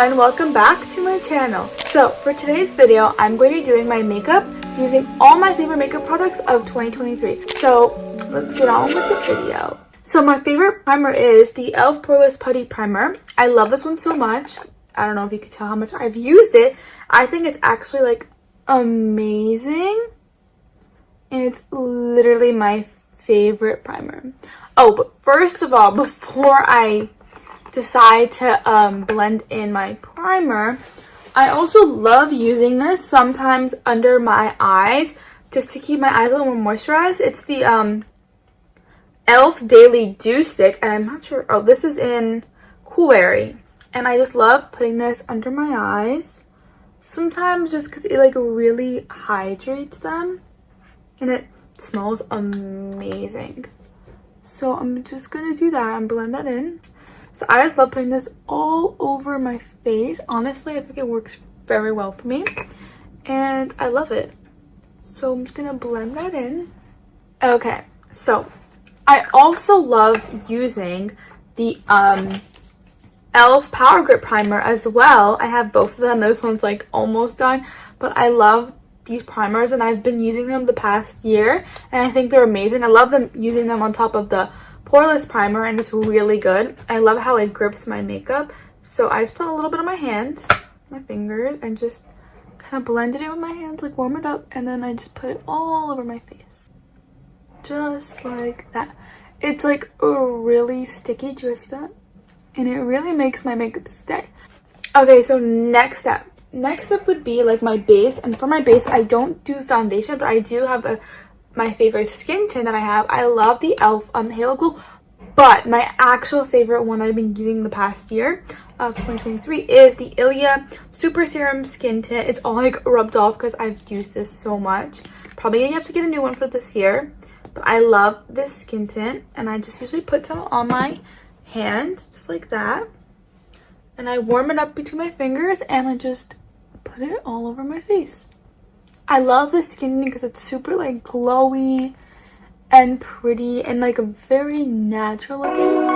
everyone, welcome back to my channel. So for today's video, I'm going to be doing my makeup using all my favorite makeup products of 2023. So let's get on with the video. So my favorite primer is the e.l.f. Poreless Putty Primer. I love this one so much. I don't know if you can tell how much I've used it. I think it's actually like amazing. And it's literally my favorite primer. Oh, but first of all, before I decide to blend in my primer, I also love using this sometimes under my eyes just to keep my eyes a little more moisturized. It's the e.l.f. Daily Dew Stick, and I'm not sure. Oh, this is in Tilbury, and I just love putting this under my eyes sometimes just because it like really hydrates them and it smells amazing. So I'm just gonna do that and blend that in. So I just love putting this all over my face. Honestly, I think it works very well for me and I love it. So I'm just gonna blend that in. Okay, so I also love using the e.l.f. Power Grip Primer as well. I have both of them. This one's like almost done, but I love these primers and I've been using them the past year and I think they're amazing. I love them using them on top of the poreless primer and it's really good. I love how it grips my makeup. So I just put a little bit on my hands, my fingers, and just kind of blend it in with my hands, like warm it up, and then I just put it all over my face. Just like that. It's like really sticky. Do you guys see that? And it really makes my makeup stay. Okay, so next up would be like my base, and for my base I don't do foundation, but I do have my favorite skin tint that I have. I love the e.l.f. Halo Glow, but my actual favorite one I've been using the past year of 2023 is the Ilia Super Serum Skin Tint. It's all like rubbed off because I've used this so much. Probably gonna have to get a new one for this year, but I love this skin tint and I just usually put some on my hand just like that, and I warm it up between my fingers and I just put it all over my face. I love this skin because it's super like glowy and pretty and like very natural looking.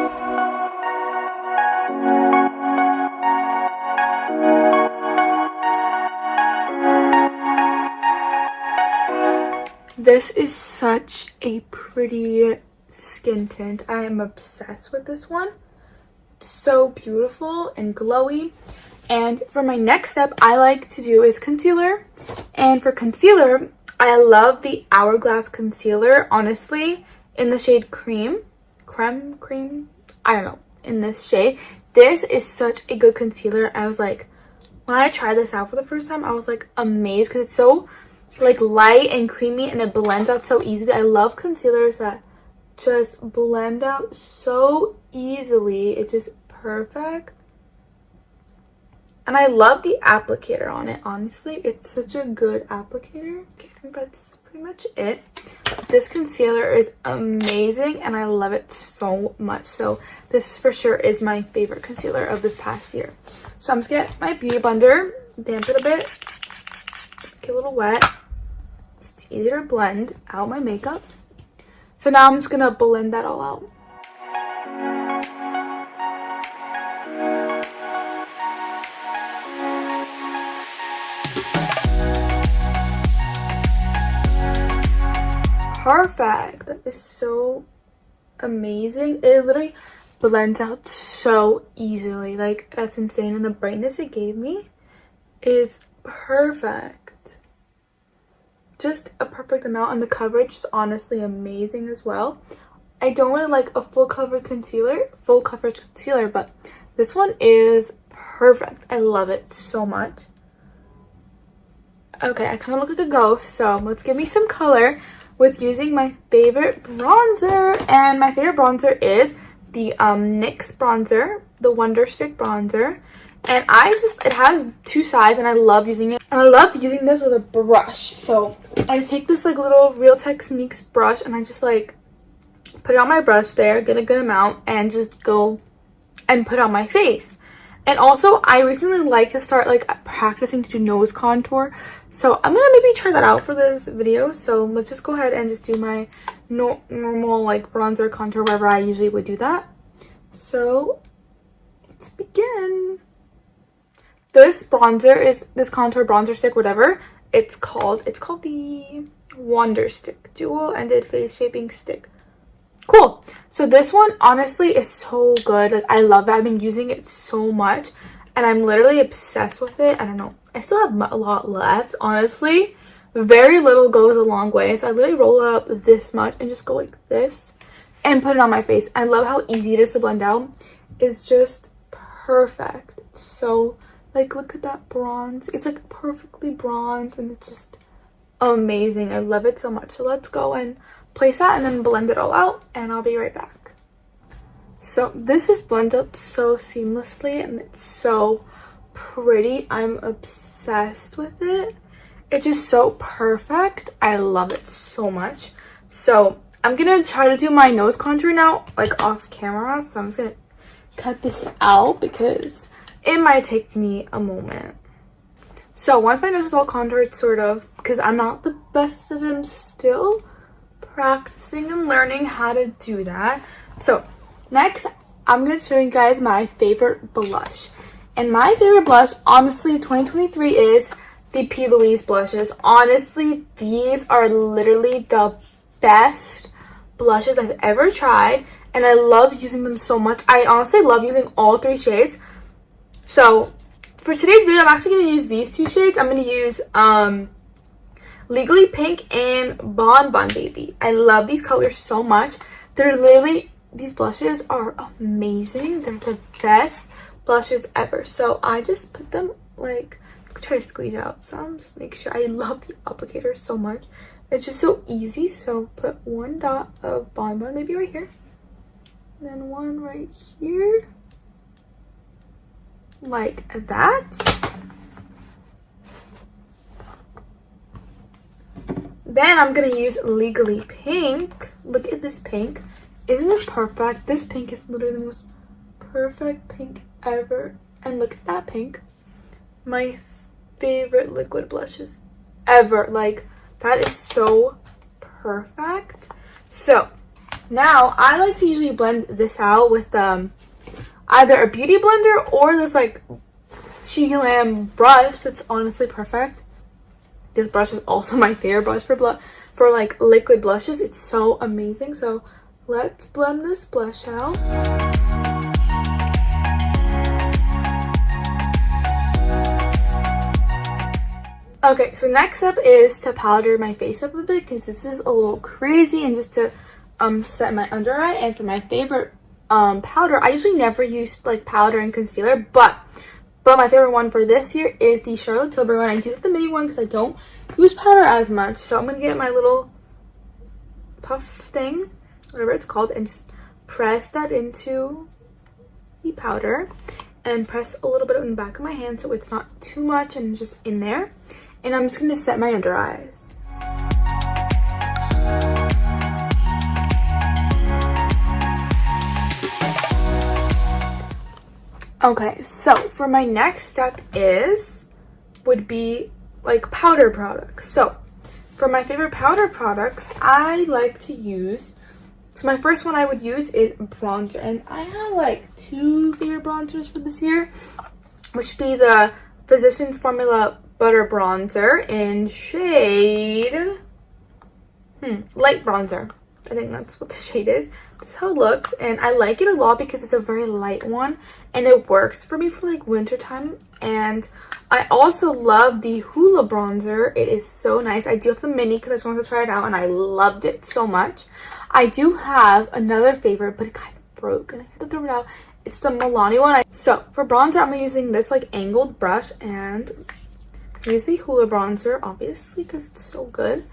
This is such a pretty skin tint. I am obsessed with this one. It's so beautiful and glowy. And for my next step, I like to do is concealer. And for concealer, I love the Hourglass concealer, honestly, in the shade cream, I don't know, in this shade. This is such a good concealer. I was like, when I tried this out for the first time, I was like amazed because it's so like light and creamy and it blends out so easily. I love concealers that just blend out so easily. It's just perfect. And I love the applicator on it, honestly. It's such a good applicator. Okay, I think that's pretty much it. This concealer is amazing and I love it so much. So this for sure is my favorite concealer of this past year. So I'm just gonna get my beauty blender, damp it a bit, get a little wet. It's easier to blend out my makeup. So now I'm just gonna blend that all out. Perfect. That is so amazing. It literally blends out so easily. Like, that's insane. And the brightness it gave me is perfect. Just a perfect amount. And the coverage is honestly amazing as well. I don't really like a full coverage concealer, but this one is perfect. I love it so much. Okay, I kind of look like a ghost, so let's give me some color with using my favorite bronzer. And my favorite bronzer is the NYX bronzer, the Wonder Stick bronzer. And it has two sides and I love using it. And I love using this with a brush. So I just take this like little Real Techniques brush and I just like put it on my brush there, get a good amount, and just go and put it on my face. And also, I recently like to start like practicing to do nose contour. So I'm gonna maybe try that out for this video. So let's just go ahead and just do my normal like bronzer contour wherever I usually would do that. So let's begin. this bronzer is this contour bronzer stick, whatever it's called. It's called the Wonder Stick Dual Ended Face Shaping Stick. Cool. So this one honestly is so good. Like, I love it. I've been using it so much and I'm literally obsessed with it. I don't know, I still have a lot left, honestly. Very little goes a long way. So I literally roll it up this much and just go like this and put it on my face. I love how easy it is to blend out. It's just perfect. It's so, like, look at that bronze. It's like perfectly bronze and it's just amazing. I love it so much. So let's go and place that and then blend it all out and I'll be right back. So this just blends up so seamlessly and it's so pretty. I'm obsessed with it. It's just so perfect. I love it so much. So I'm gonna try to do my nose contour now, like off camera. So I'm just gonna cut this out because it might take me a moment. So once my nose is all contoured, sort of, because I'm not the best at them still, practicing and learning how to do that. So next I'm going to show you guys my favorite blush. And my favorite blush, honestly, of 2023 is the Plouise blushes. Honestly, these are literally the best blushes I've ever tried. And I love using them so much. I honestly love using all 3 shades. So for today's video, I'm actually going to use these 2 shades. I'm going to use Legally Pink and Bonbon Baby. I love these colors so much. They're literally, these blushes are amazing. They're the best blushes ever. So I just put them, like, try to squeeze out some, just make sure. I love the applicator so much. It's just so easy. So put 1 dot of Bonbon Baby right here. And then 1 right here. Like that. Then I'm gonna use Legally Pink. Look at this pink. Isn't this perfect? This pink is literally the most perfect pink ever. And look at that pink. My favorite liquid blushes ever. Like, that is so perfect. So now I like to usually blend this out with either a beauty blender or this like Cheek Glam brush that's honestly perfect. This brush is also my favorite brush for like liquid blushes. It's so amazing. So let's blend this blush out. Okay, so next up is to powder my face up a bit because this is a little crazy, and just to set my under eye. And for my favorite powder, I usually never use like powder and concealer, but my favorite one for this year is the Charlotte Tilbury one. I do have the mini one because I don't use powder as much. So I'm going to get my little puff thing, whatever it's called, and just press that into the powder. And press a little bit in the back of my hand so it's not too much and just in there. And I'm just going to set my under eyes. Okay, so for my next step would be like powder products. So for my favorite powder products, I like to use, so my first one I would use is bronzer. And I have like 2 favorite bronzers for this year, which would be the Physicians Formula Butter Bronzer in shade light bronzer. I think that's what the shade is. That's how it looks, and I like it a lot because it's a very light one and it works for me for like winter time. And I also love the Hoola bronzer. It is so nice. I do have the mini because I just wanted to try it out and I loved it so much. I do have another favorite, but it kind of broke and I had to throw it out. It's the Milani one. So for bronzer, I'm using this like angled brush and use the Hoola bronzer, obviously, because it's so good.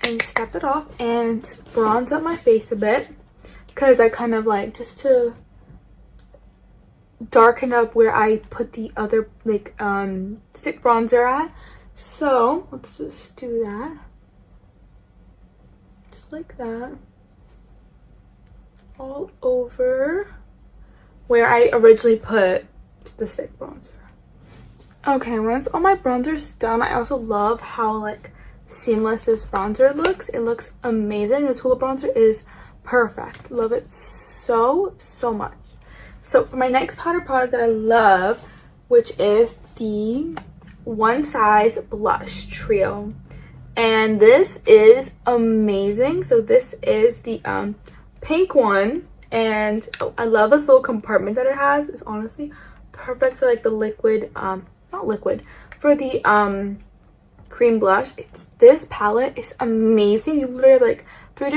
And step it off and bronze up my face a bit, because I kind of like just to darken up where I put the other like stick bronzer at. So let's just do that, just like that, all over where I originally put the stick bronzer. Okay, once all my bronzer's done, I also love how like seamless this bronzer looks. It looks amazing. This Hoola bronzer is perfect. Love it so much. So for my next powder product that I love which is the One Size Blush Trio. And this is amazing. So this is the pink one. And I love this little compartment that it has. It's honestly perfect for like the liquid, not liquid, for the cream blush. This palette is amazing. You literally have like three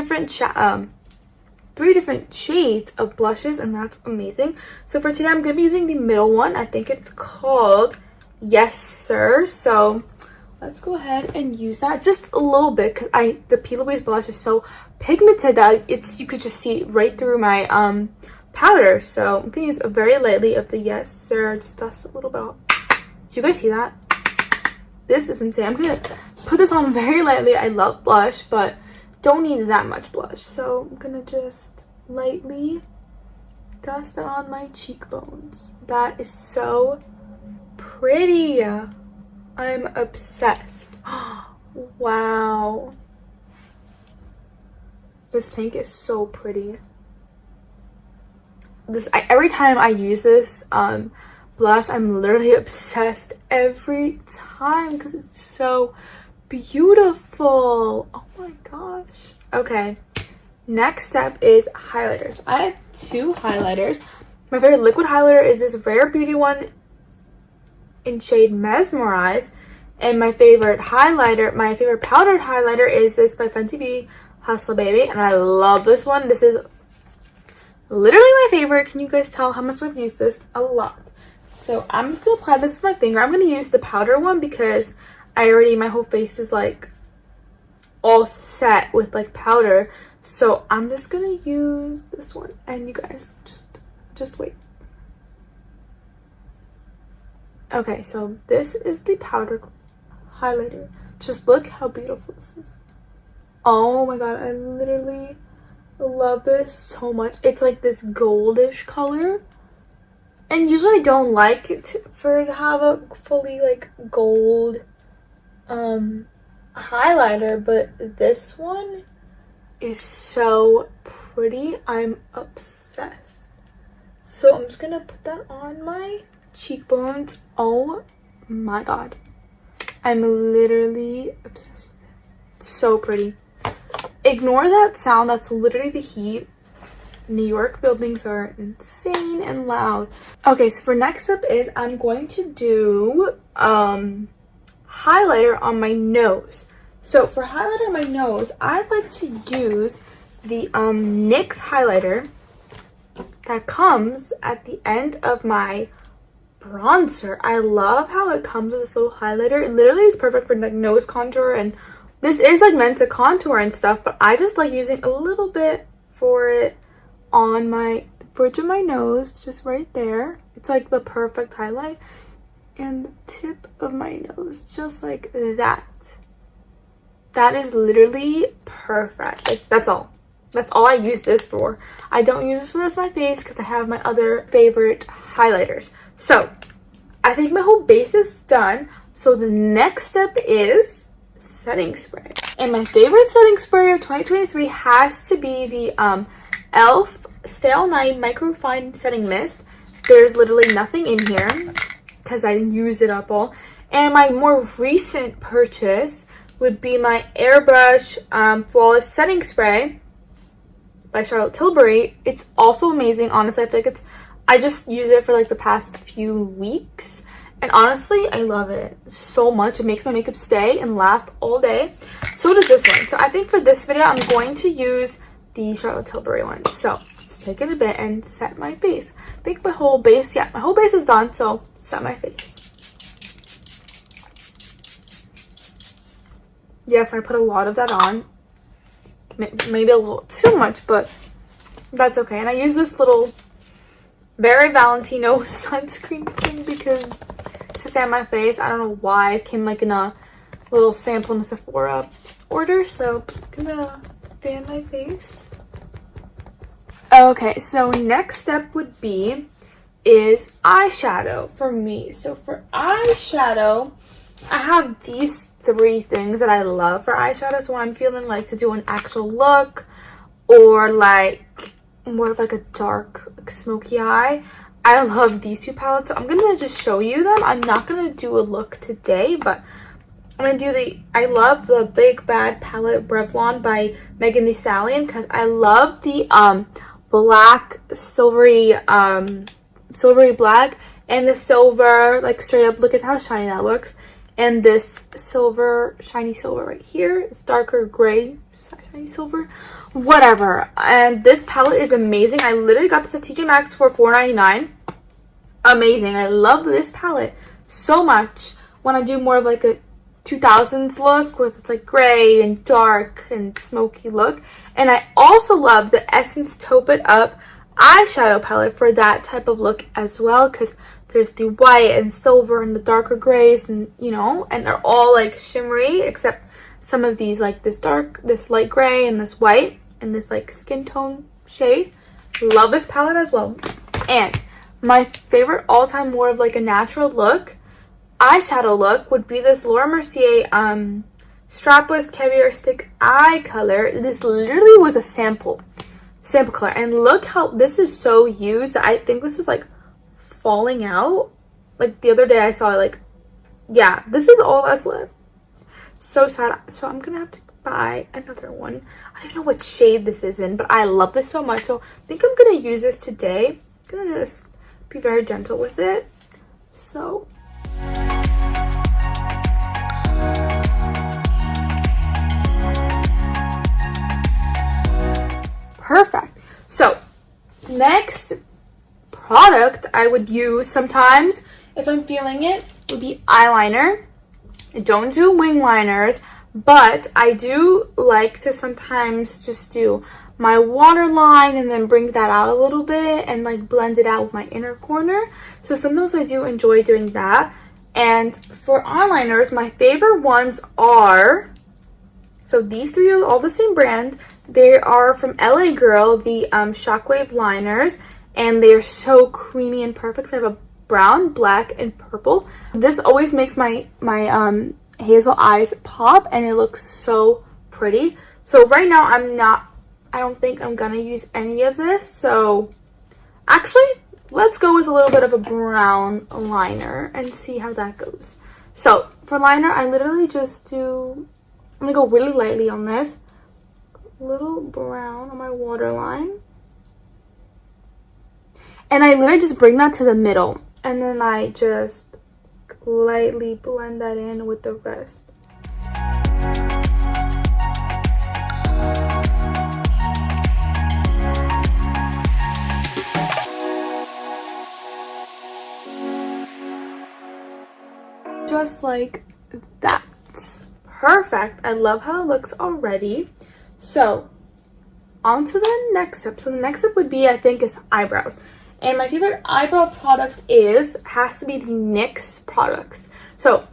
different shades of blushes, and that's amazing. So for today I'm gonna be using the middle one. I think it's called Yes Sir. So let's go ahead and use that just a little bit, because the plouise blush is so pigmented that you could just see right through my powder. So I'm gonna use very lightly of the Yes Sir, just dust a little bit off. Do you guys see that? This is insane. I'm gonna put this on very lightly. I love blush, but don't need that much blush. So I'm gonna just lightly dust it on my cheekbones. That is so pretty. I'm obsessed. Wow. This pink is so pretty. Every time I use this blush, I'm literally obsessed every time because it's so beautiful. Oh my gosh. Okay. Next step is highlighters. I have two highlighters. My favorite liquid highlighter is this Rare Beauty one in shade Mesmerize, and my favorite powdered highlighter is this by Fenty Beauty Hustle Baby, and I love this one. This is literally my favorite. Can you guys tell how much I've used this? A lot. So I'm just gonna apply this with my finger. I'm gonna use the powder one because my whole face is like all set with like powder, so I'm just gonna use this one, and you guys just wait. Okay, so this is the powder highlighter. Just look how beautiful this is. Oh my god, I literally love this so much. It's like this goldish color, and usually I don't like it to have a fully like gold highlighter, but this one is so pretty. I'm obsessed. So I'm just gonna put that on my cheekbones. Oh my god, I'm literally obsessed with it. It's so pretty. Ignore that sound. That's literally the heat. New York buildings are insane and loud. Okay, so for next up is I'm going to do highlighter on my nose. So for highlighter on my nose, I like to use the NYX highlighter that comes at the end of my bronzer. I love how it comes with this little highlighter. It literally is perfect for like nose contour, and this is like meant to contour and stuff, but I just like using a little bit for it on the bridge of my nose, just right there. It's like the perfect highlight, and the tip of my nose, just like that. That is literally perfect. Like, that's all I use this for. I don't use this for the rest of my face because I have my other favorite highlighters. So I think my whole base is done. So the next step is setting spray. And my favorite setting spray of 2023 has to be the e.l.f. Stay All Night Microfine Setting Mist. There's literally nothing in here because I used it up all. And my more recent purchase would be my Airbrush Flawless Setting Spray by Tilbury. It's also amazing. Honestly, I feel like I just use it for like the past few weeks, and honestly I love it so much. It makes my makeup stay and last all day. So does this one. So I think for this video I'm going to use the Charlotte Tilbury one. So let's take it a bit and set my face. I think my whole base is done, so set my face. Yes, I put a lot of that on. Maybe a little too much, but that's okay. And I use this little Very Valentino sunscreen thing because to fan my face. I don't know why. It came like in a little sample in a Sephora order. So I'm gonna fan my face. Okay, so next step would be eyeshadow for me. So for eyeshadow, I have these three things that I love for eyeshadow. So when I'm feeling like to do an actual look or like more of like a dark like smoky eye, I love these two palettes, so I'm gonna just show you them. I'm not gonna do a look today, but I'm gonna do I love the Big Bad Palette Revlon by Megan Thee Stallion, because I love the black silvery black and the silver, like straight up, look at how shiny that looks. And this silver, shiny silver right here, it's darker gray, shiny silver, whatever. And this palette is amazing. I literally got this at TJ Maxx for $4.99. Amazing. I love this palette so much. When I do more of like a 2000s look with it's like gray and dark and smoky look. And I also love the Essence Taupe It Up eyeshadow palette for that type of look as well, because there's the white and silver and the darker grays, and you know, and they're all like shimmery except some of these, like this light gray and this white and this like skin tone shade. Love this palette as well. And my favorite all-time, more of like a natural look eyeshadow look, would be this Laura Mercier strapless caviar stick eye color. This literally was a sample color, and look how this is so used. I think this is like falling out. Like the other day I saw it, like, yeah, this is all that's left. So sad. So I'm gonna have to buy another one. I don't even know what shade this is in, but I love this so much, so I think I'm gonna use this today. I'm gonna just be very gentle with it. So perfect. So next product I would use sometimes if I'm feeling it would be eyeliner. I don't do wing liners, but I do like to sometimes just do my waterline and then bring that out a little bit and like blend it out with my inner corner. So sometimes I do enjoy doing that. And for eyeliners, my favorite ones are, so these three are all the same brand. They are from LA Girl, the Shockwave liners, and they're so creamy and perfect. So I have a brown, black, and purple. This always makes my hazel eyes pop, and it looks so pretty. So right now I don't think I'm gonna use any of this. So actually, let's go with a little bit of a brown liner and see how that goes. So for liner, I literally just do, I'm gonna go really lightly on this. A little brown on my waterline. And I literally just bring that to the middle. And then I just lightly blend that in with the rest. Just like that. Perfect. I love how it looks already. So on to the next step. So the next step would be, I think, is eyebrows. And my favorite eyebrow product has to be the NYX products. So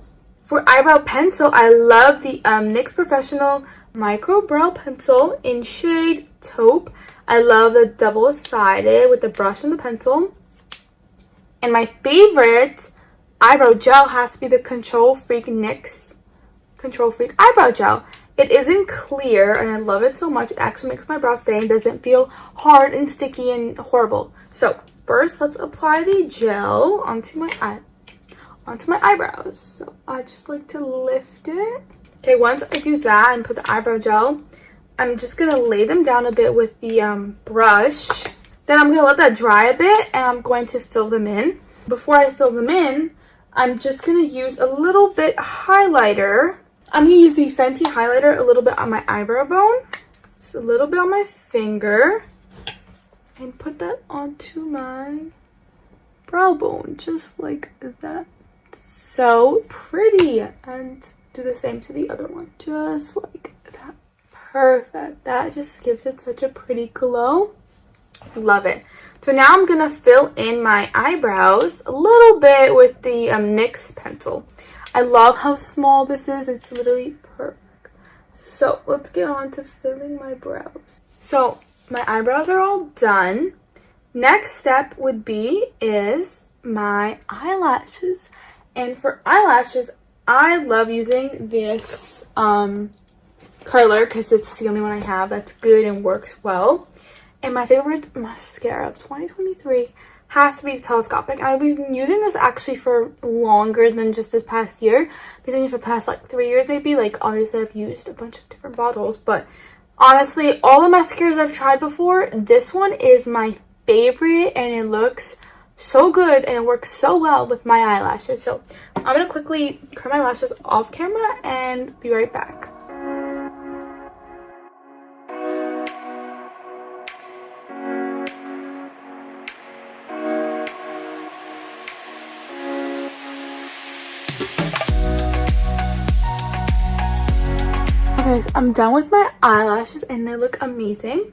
for eyebrow pencil, I love the NYX Professional Micro Brow Pencil in shade Taupe. I love the double-sided with the brush and the pencil. And my favorite eyebrow gel has to be the Control Freak NYX Control Freak Eyebrow Gel. It isn't clear, and I love it so much. It actually makes my brows stay and doesn't feel hard and sticky and horrible. So first, let's apply the gel onto my eyebrows. So I just like to lift it. Okay, once I do that and put the eyebrow gel, I'm just gonna lay them down a bit with the brush. Then I'm gonna let that dry a bit, and I'm going to fill them in. Before I fill them in, I'm just gonna use a little bit highlighter. I'm going to use the Fenty highlighter a little bit on my eyebrow bone. Just a little bit on my finger. And put that onto my brow bone. Just like that. So pretty. And do the same to the other one. Just like that. Perfect. That just gives it such a pretty glow. Love it. So now I'm going to fill in my eyebrows a little bit with the NYX pencil. I love how small this is. It's literally perfect. So let's get on to filling my brows. So my eyebrows are all done. Next step would be my eyelashes. And for eyelashes, I love using this curler because it's the only one I have that's good and works well. And my favorite mascara of 2023 has to be telescopic. I've been using this actually for longer than just this past year. I've been using it for the past like 3 years maybe. Like obviously I've used a bunch of different bottles, but honestly, all the mascaras I've tried before, this one is my favorite, and it looks so good and it works so well with my eyelashes. So I'm gonna quickly curl my lashes off camera and be right back. Okay, so I'm done with my eyelashes and they look amazing.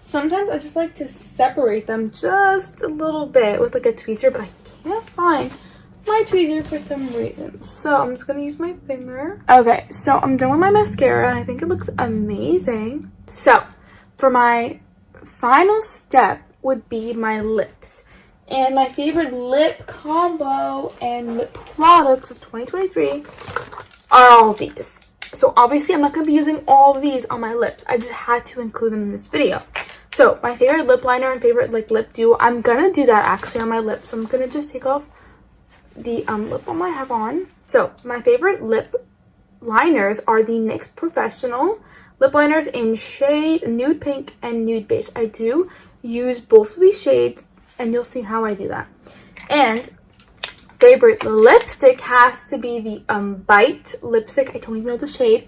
Sometimes I just like to separate them just a little bit with like a tweezer, but I can't find my tweezer for some reason. So I'm just gonna use my finger. Okay, so I'm done with my mascara and I think it looks amazing. So for my final step would be my lips. And my favorite lip combo and lip products of 2023 are all of these. So obviously I'm not going to be using all of these on my lips. I just had to include them in this video. So my favorite lip liner and favorite like lip duo, I'm going to do that actually on my lips. So I'm going to just take off the lip balm I have on. So my favorite lip liners are the NYX Professional lip liners in shade Nude Pink and Nude Beige. I do use both of these shades and you'll see how I do that. And favorite lipstick has to be the Bite lipstick. I don't even know the shade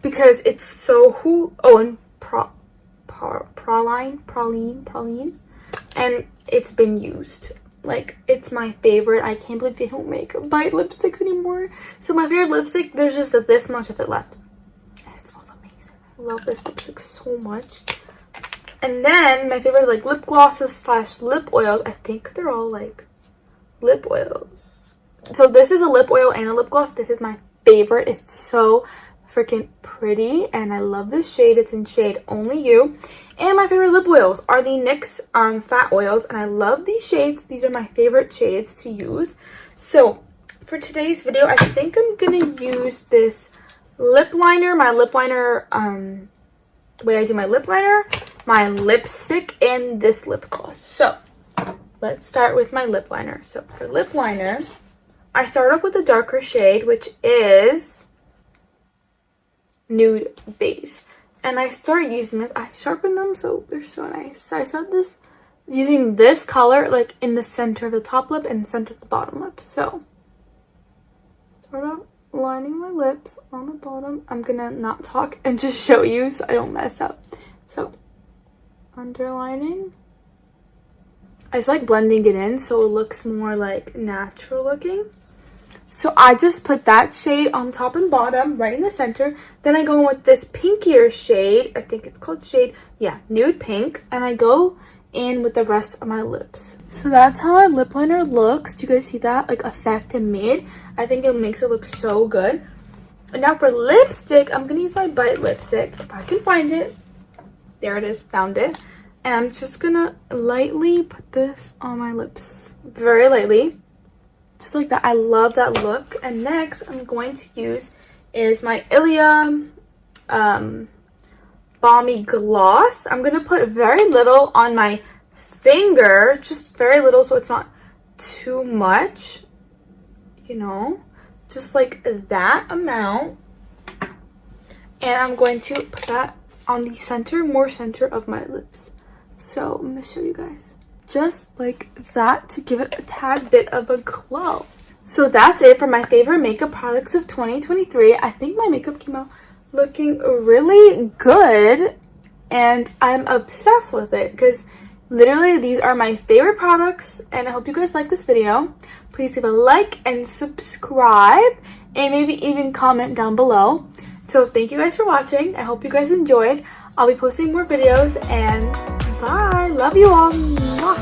because it's so and praline, and it's been used. Like, it's my favorite. I can't believe they don't make Bite lipsticks anymore. So my favorite lipstick, there's just this much of it left, and it smells amazing. I love this lipstick so much. And then my favorite like lip glosses slash lip oils, I think they're all like lip oils. So this is a lip oil and a lip gloss. This is my favorite. It's so freaking pretty and I love this shade. It's in shade Only You. And my favorite lip oils are the NYX fat oils, and I love these shades. These are my favorite shades to use. So for today's video, I think I'm gonna use this lip liner, my lip liner, the way I do my lip liner, my lipstick, and this lip gloss. So let's start with my lip liner. So for lip liner, I start off with a darker shade, which is Nude Beige. And I start using this. I sharpen them so they're so nice. So I start this using this color like in the center of the top lip and the center of the bottom lip. So start off lining my lips on the bottom. I'm gonna not talk and just show you so I don't mess up. So underlining. I just like blending it in so it looks more like natural looking. So I just put that shade on top and bottom, right in the center. Then I go in with this pinkier shade. I think it's called shade, yeah, Nude Pink. And I go in with the rest of my lips. So that's how my lip liner looks. Do you guys see that? Like effect and mid. I think it makes it look so good. And now for lipstick, I'm going to use my Bite lipstick. If I can find it. There it is. Found it. And I'm just going to lightly put this on my lips. Very lightly. Just like that. I love that look. And next I'm going to use is my Ilia Balmy Gloss. I'm going to put very little on my finger. Just very little so it's not too much. You know. Just like that amount. And I'm going to put that on the center, more center of my lips. So I'm going to show you guys. Just like that to give it a tad bit of a glow. So that's it for my favorite makeup products of 2023. I think my makeup came out looking really good and I'm obsessed with it because literally these are my favorite products, and I hope you guys like this video. Please leave a like and subscribe and maybe even comment down below. So thank you guys for watching. I hope you guys enjoyed. I'll be posting more videos, and bye. Love you all. Mwah.